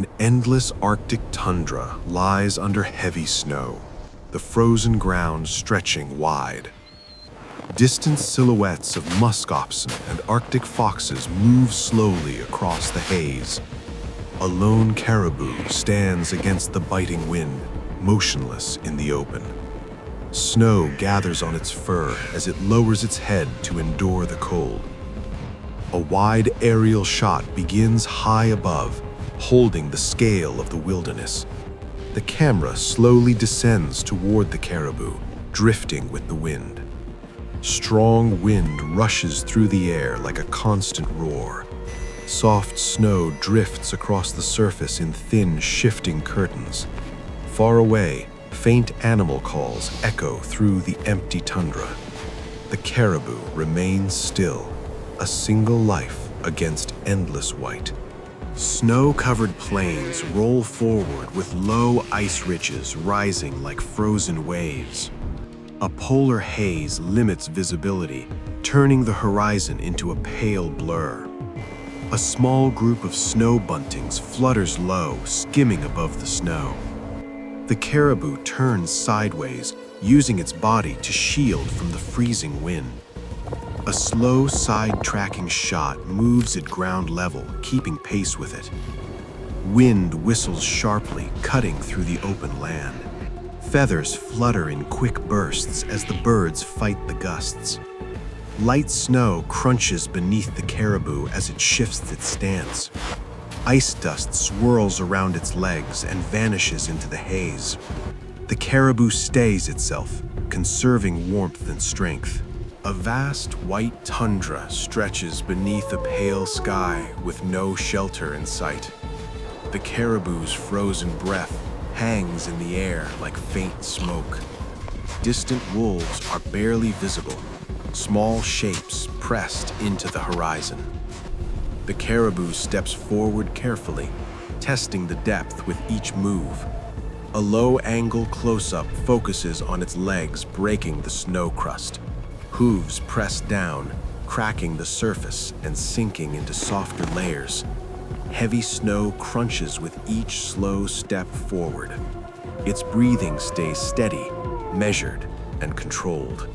An endless Arctic tundra lies under heavy snow, the frozen ground stretching wide. Distant silhouettes of musk oxen and Arctic foxes move slowly across the haze. A lone caribou stands against the biting wind, motionless in the open. Snow gathers on its fur as it lowers its head to endure the cold. A wide aerial shot begins high above, holding the scale of the wilderness. The camera slowly descends toward the caribou, drifting with the wind. Strong wind rushes through the air like a constant roar. Soft snow drifts across the surface in thin, shifting curtains. Far away, faint animal calls echo through the empty tundra. The caribou remains still, a single life against endless white. Snow-covered plains roll forward with low ice ridges rising like frozen waves. A polar haze limits visibility, turning the horizon into a pale blur. A small group of snow buntings flutters low, skimming above the snow. The caribou turns sideways, using its body to shield from the freezing wind. A slow side-tracking shot moves at ground level, keeping pace with it. Wind whistles sharply, cutting through the open land. Feathers flutter in quick bursts as the birds fight the gusts. Light snow crunches beneath the caribou as it shifts its stance. Ice dust swirls around its legs and vanishes into the haze. The caribou stays itself, conserving warmth and strength. A vast white tundra stretches beneath a pale sky with no shelter in sight. The caribou's frozen breath hangs in the air like faint smoke. Distant wolves are barely visible, small shapes pressed into the horizon. The caribou steps forward carefully, testing the depth with each move. A low-angle close-up focuses on its legs breaking the snow crust. Hooves press down, cracking the surface and sinking into softer layers. Heavy snow crunches with each slow step forward. Its breathing stays steady, measured, and controlled.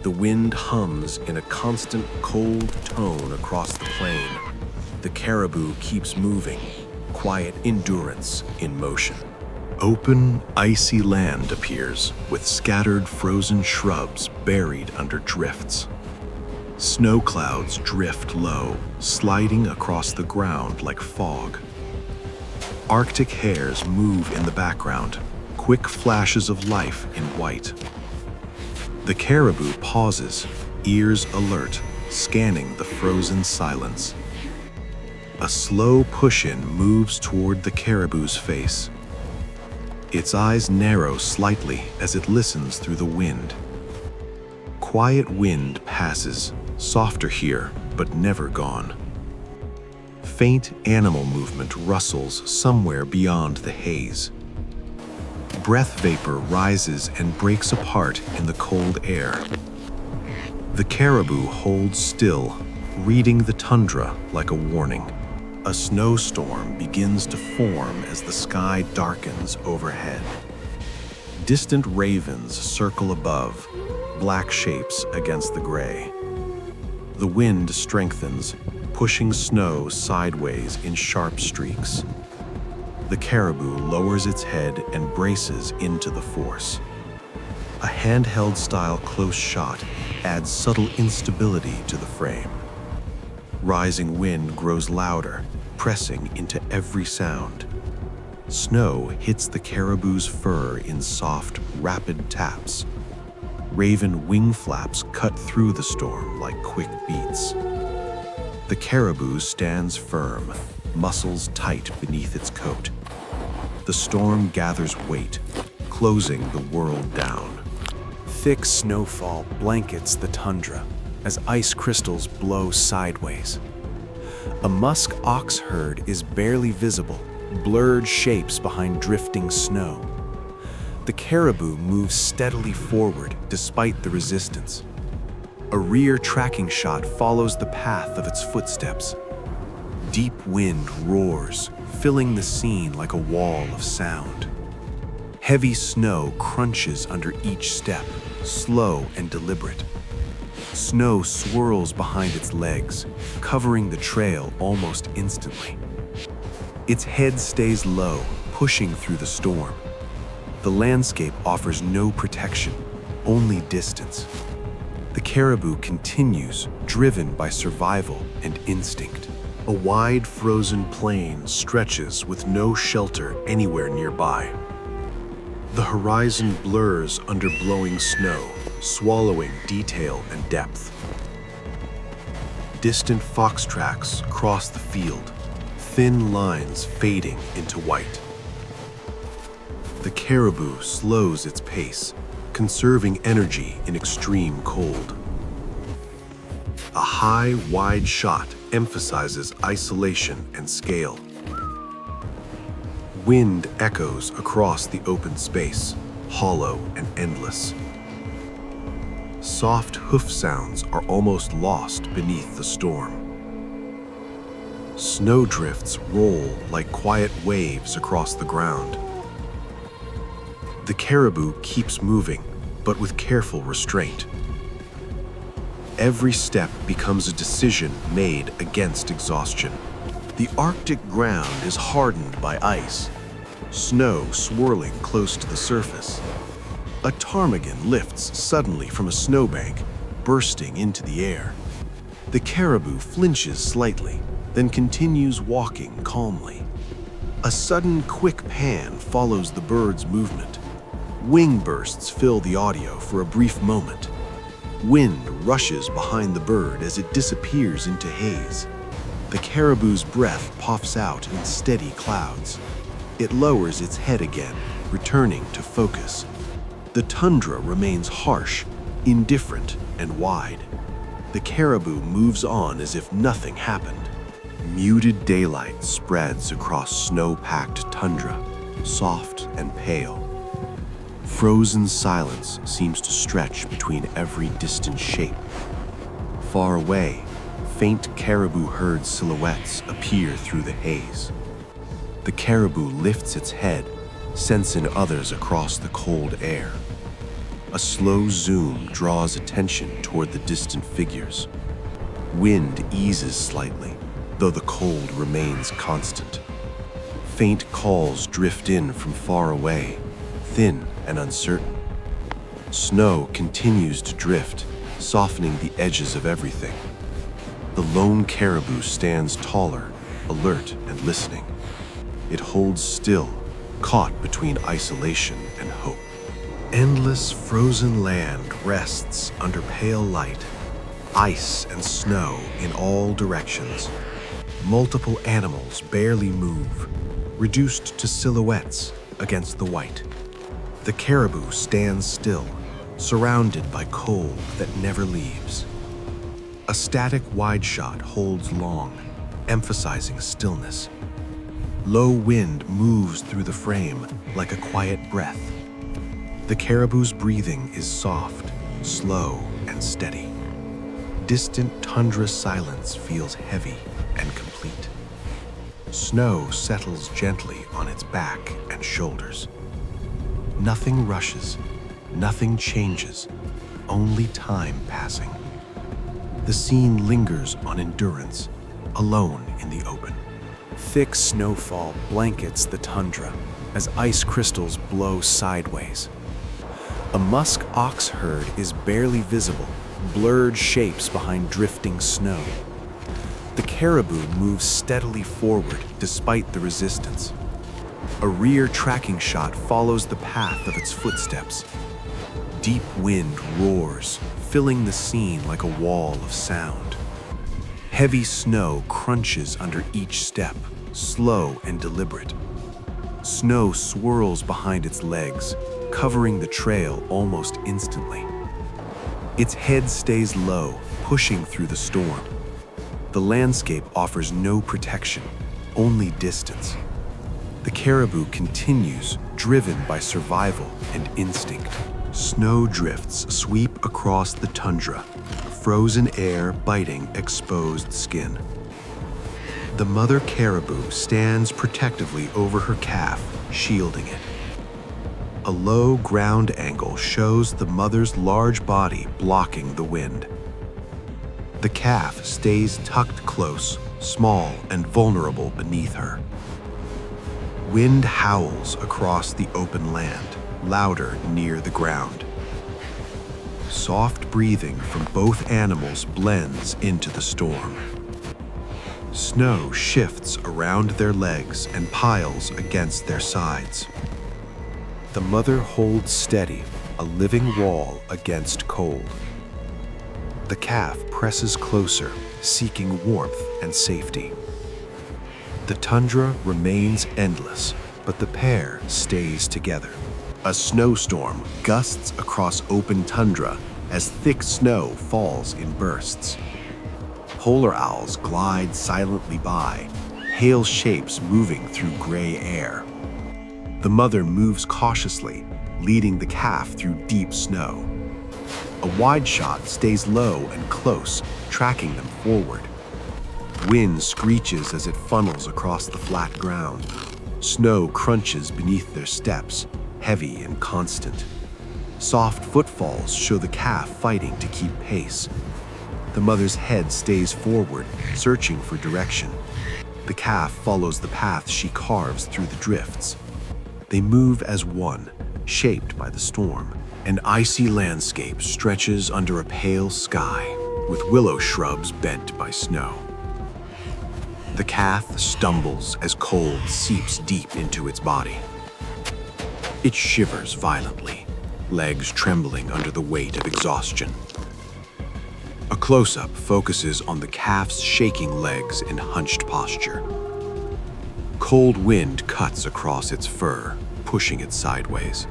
The wind hums in a constant cold tone across the plain. The caribou keeps moving, quiet endurance in motion. Open, icy land appears, with scattered frozen shrubs buried under drifts. Snow clouds drift low, sliding across the ground like fog. Arctic hares move in the background, quick flashes of life in white. The caribou pauses, ears alert, scanning the frozen silence. A slow push-in moves toward the caribou's face. Its eyes narrow slightly as it listens through the wind. Quiet wind passes, softer here, but never gone. Faint animal movement rustles somewhere beyond the haze. Breath vapor rises and breaks apart in the cold air. The caribou holds still, reading the tundra like a warning. A snowstorm begins to form as the sky darkens overhead. Distant ravens circle above, black shapes against the gray. The wind strengthens, pushing snow sideways in sharp streaks. The caribou lowers its head and braces into the force. A handheld-style close shot adds subtle instability to the frame. Rising wind grows louder, pressing into every sound. Snow hits the caribou's fur in soft, rapid taps. Raven wing flaps cut through the storm like quick beats. The caribou stands firm, muscles tight beneath its coat. The storm gathers weight, closing the world down. Thick snowfall blankets the tundra as ice crystals blow sideways. A musk ox herd is barely visible, blurred shapes behind drifting snow. The caribou moves steadily forward despite the resistance. A rear tracking shot follows the path of its footsteps. Deep wind roars, filling the scene like a wall of sound. Heavy snow crunches under each step, slow and deliberate. Snow swirls behind its legs, covering the trail almost instantly. Its head stays low, pushing through the storm. The landscape offers no protection, only distance. The caribou continues, driven by survival and instinct. A wide frozen plain stretches with no shelter anywhere nearby. The horizon blurs under blowing snow, swallowing detail and depth. Distant fox tracks cross the field, thin lines fading into white. The caribou slows its pace, conserving energy in extreme cold. A high, wide shot emphasizes isolation and scale. Wind echoes across the open space, hollow and endless. Soft hoof sounds are almost lost beneath the storm. Snowdrifts roll like quiet waves across the ground. The caribou keeps moving, but with careful restraint. Every step becomes a decision made against exhaustion. The Arctic ground is hardened by ice, snow swirling close to the surface. A ptarmigan lifts suddenly from a snowbank, bursting into the air. The caribou flinches slightly, then continues walking calmly. A sudden quick pan follows the bird's movement. Wing bursts fill the audio for a brief moment. Wind rushes behind the bird as it disappears into haze. The caribou's breath puffs out in steady clouds. It lowers its head again, returning to focus. The tundra remains harsh, indifferent, and wide. The caribou moves on as if nothing happened. Muted daylight spreads across snow-packed tundra, soft and pale. Frozen silence seems to stretch between every distant shape. Far away, faint caribou herd silhouettes appear through the haze. The caribou lifts its head, sensing others across the cold air. A slow zoom draws attention toward the distant figures. Wind eases slightly, though the cold remains constant. Faint calls drift in from far away, thin and uncertain. Snow continues to drift, softening the edges of everything. The lone caribou stands taller, alert and listening. It holds still, caught between isolation and hope. Endless frozen land rests under pale light, ice and snow in all directions. Multiple animals barely move, reduced to silhouettes against the white. The caribou stands still, surrounded by cold that never leaves. A static wide shot holds long, emphasizing stillness. Low wind moves through the frame like a quiet breath. The caribou's breathing is soft, slow, and steady. Distant tundra silence feels heavy and complete. Snow settles gently on its back and shoulders. Nothing rushes, nothing changes, only time passing. The scene lingers on endurance, alone in the open. Thick snowfall blankets the tundra as ice crystals blow sideways. A musk ox herd is barely visible, blurred shapes behind drifting snow. The caribou moves steadily forward despite the resistance. A rear tracking shot follows the path of its footsteps. Deep wind roars, filling the scene like a wall of sound. Heavy snow crunches under each step, slow and deliberate. Snow swirls behind its legs, covering the trail almost instantly. Its head stays low, pushing through the storm. The landscape offers no protection, only distance. The caribou continues, driven by survival and instinct. Snow drifts sweep across the tundra, frozen air biting exposed skin. The mother caribou stands protectively over her calf, shielding it. A low ground angle shows the mother's large body blocking the wind. The calf stays tucked close, small and vulnerable beneath her. Wind howls across the open land, louder near the ground. Soft breathing from both animals blends into the storm. Snow shifts around their legs and piles against their sides. The mother holds steady, a living wall against cold. The calf presses closer, seeking warmth and safety. The tundra remains endless, but the pair stays together. A snowstorm gusts across open tundra as thick snow falls in bursts. Polar owls glide silently by, hail shapes moving through gray air. The mother moves cautiously, leading the calf through deep snow. A wide shot stays low and close, tracking them forward. Wind screeches as it funnels across the flat ground. Snow crunches beneath their steps, heavy and constant. Soft footfalls show the calf fighting to keep pace. The mother's head stays forward, searching for direction. The calf follows the path she carves through the drifts. They move as one, shaped by the storm. An icy landscape stretches under a pale sky, with willow shrubs bent by snow. The calf stumbles as cold seeps deep into its body. It shivers violently, legs trembling under the weight of exhaustion. A close-up focuses on the calf's shaking legs in hunched posture. Cold wind cuts across its fur, pushing it sideways.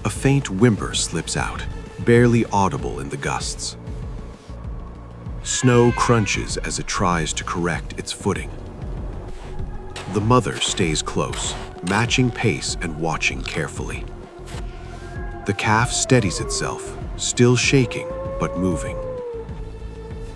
A faint whimper slips out, barely audible in the gusts. Snow crunches as it tries to correct its footing. The mother stays close, matching pace and watching carefully. The calf steadies itself, still shaking but moving.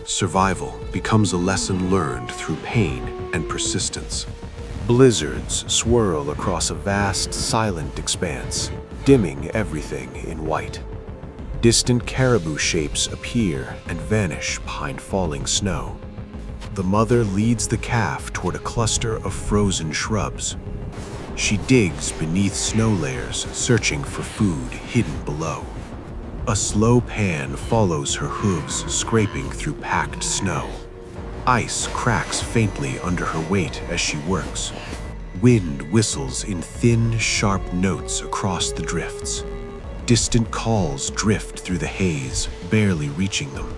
Survival becomes a lesson learned through pain and persistence. Blizzards swirl across a vast, silent expanse, dimming everything in white. Distant caribou shapes appear and vanish behind falling snow. The mother leads the calf toward a cluster of frozen shrubs. She digs beneath snow layers, searching for food hidden below. A slow pan follows her hooves, scraping through packed snow. Ice cracks faintly under her weight as she works. Wind whistles in thin, sharp notes across the drifts. Distant calls drift through the haze, barely reaching them.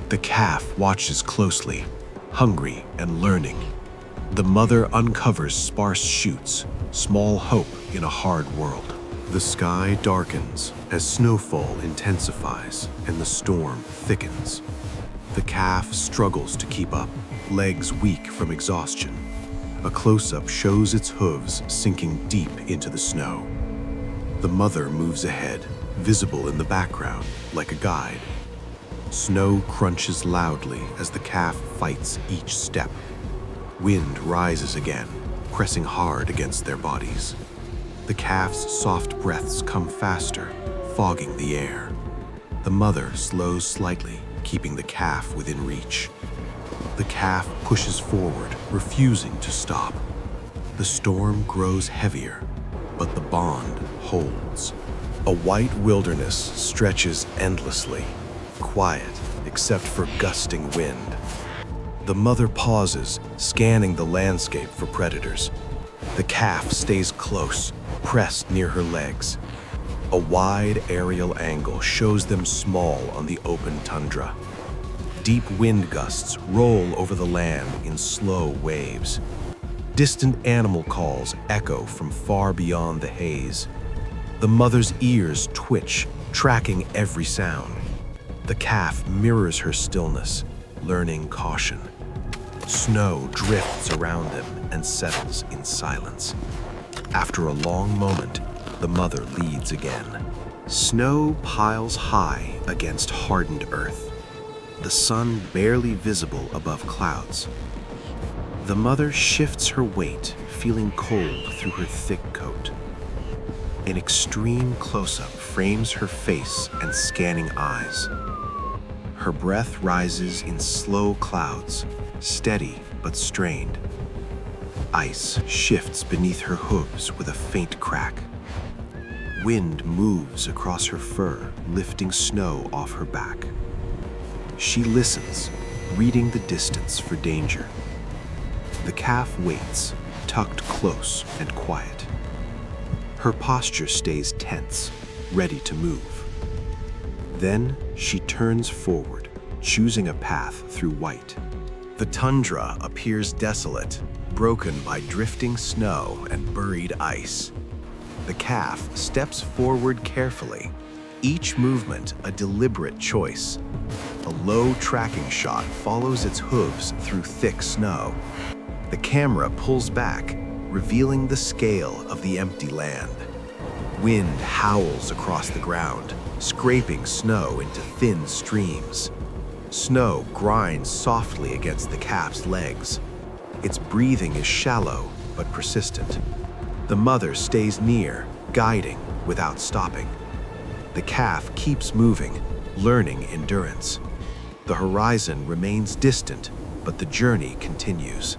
The calf watches closely, hungry and learning. The mother uncovers sparse shoots, small hope in a hard world. The sky darkens as snowfall intensifies and the storm thickens. The calf struggles to keep up, legs weak from exhaustion. A close-up shows its hooves sinking deep into the snow. The mother moves ahead, visible in the background like a guide. Snow crunches loudly as the calf fights each step. Wind rises again, pressing hard against their bodies. The calf's soft breaths come faster, fogging the air. The mother slows slightly, keeping the calf within reach. The calf pushes forward, refusing to stop. The storm grows heavier, but the bond holds. A white wilderness stretches endlessly, quiet except for gusting wind. The mother pauses, scanning the landscape for predators. The calf stays close, pressed near her legs. A wide aerial angle shows them small on the open tundra. Deep wind gusts roll over the land in slow waves. Distant animal calls echo from far beyond the haze. The mother's ears twitch, tracking every sound. The calf mirrors her stillness, learning caution. Snow drifts around them and settles in silence. After a long moment, the mother leads again. Snow piles high against hardened earth, the sun barely visible above clouds. The mother shifts her weight, feeling cold through her thick coat. An extreme close-up frames her face and scanning eyes. Her breath rises in slow clouds, steady but strained. Ice shifts beneath her hooves with a faint crack. Wind moves across her fur, lifting snow off her back. She listens, reading the distance for danger. The calf waits, tucked close and quiet. Her posture stays tense, ready to move. Then she turns forward, choosing a path through white. The tundra appears desolate, broken by drifting snow and buried ice. The calf steps forward carefully, each movement a deliberate choice. A low tracking shot follows its hooves through thick snow. The camera pulls back, revealing the scale of the empty land. Wind howls across the ground, scraping snow into thin streams. Snow grinds softly against the calf's legs. Its breathing is shallow but persistent. The mother stays near, guiding without stopping. The calf keeps moving, learning endurance. The horizon remains distant, but the journey continues.